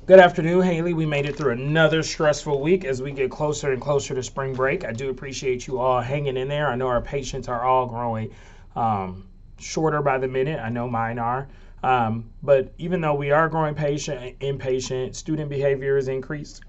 Good afternoon, Haley. We made it through another stressful week as we get closer and closer to spring break. I do appreciate you all hanging in there. I know our patients are all growing shorter by the minute. I know mine are. But even though we are growing impatient, student behavior is increasing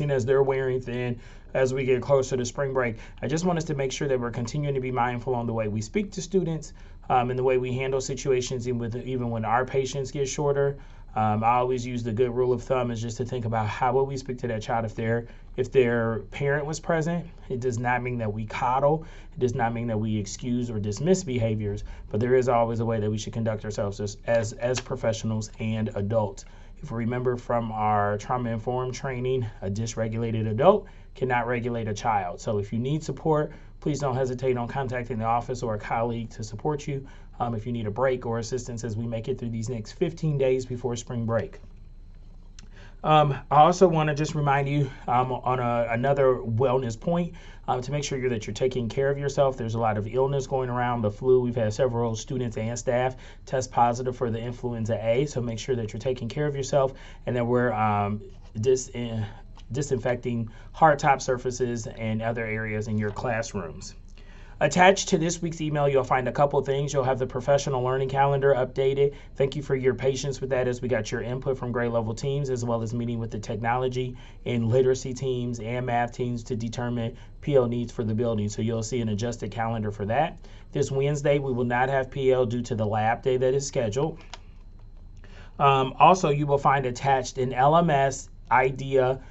as they're wearing thin as we get closer to spring break. I just want us to make sure that we're continuing to be mindful on the way we speak to students and the way we handle situations, even when our patients get shorter. I always use the good rule of thumb is just to think about how would we speak to that child if their parent was present. It does not mean that we coddle. It does not mean that we excuse or dismiss behaviors, but there is always a way that we should conduct ourselves as professionals and adults. If we remember from our trauma-informed training, a dysregulated adult cannot regulate a child. So if you need support, please don't hesitate on contacting the office or a colleague to support you if you need a break or assistance as we make it through these next 15 days before spring break. I also want to just remind you on another wellness point to make sure that you're taking care of yourself. There's a lot of illness going around, the flu. We've had several students and staff test positive for the influenza A, so make sure that you're taking care of yourself and that we're disinfecting hard top surfaces and other areas in your classrooms. Attached to this week's email, you'll find a couple things. You'll have the professional learning calendar updated. Thank you for your patience with that as we got your input from grade level teams, as well as meeting with the technology and literacy teams and math teams to determine PL needs for the building. So you'll see an adjusted calendar for that. This Wednesday, we will not have PL due to the lab day that is scheduled. Also, you will find attached an LMS idea,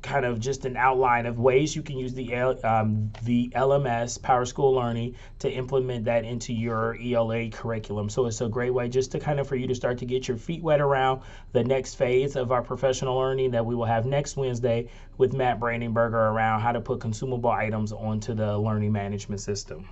kind of just an outline of ways you can use the LMS, Power School Learning, to implement that into your ELA curriculum. So it's a great way just to kind of for you to start to get your feet wet around the next phase of our professional learning that we will have next Wednesday with Matt Brandenberger around how to put consumable items onto the learning management system.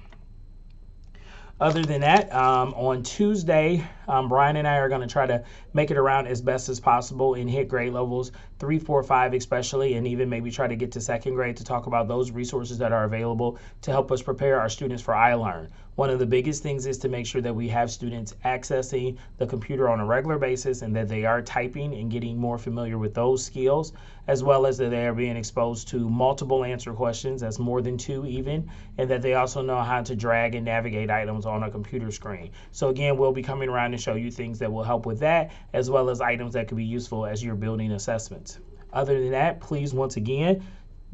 Other than that, on Tuesday, Brian and I are going to try to make it around as best as possible and hit grade levels 3, 4, 5 especially, and even maybe try to get to second grade to talk about those resources that are available to help us prepare our students for iLearn. One of the biggest things is to make sure that we have students accessing the computer on a regular basis and that they are typing and getting more familiar with those skills, as well as that they are being exposed to multiple answer questions, that's more than 2 even, and that they also know how to drag and navigate items on a computer screen. So again, we'll be coming around and show you things that will help with that, as well as items that could be useful as you're building assessments. Other than that, please once again,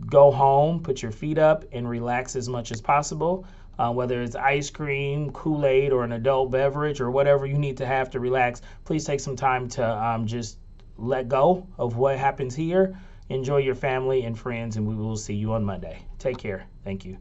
go home, put your feet up, and relax as much as possible. Whether it's ice cream, Kool-Aid, or an adult beverage, or whatever you need to have to relax, please take some time to just let go of what happens here. Enjoy your family and friends, and we will see you on Monday. Take care. Thank you.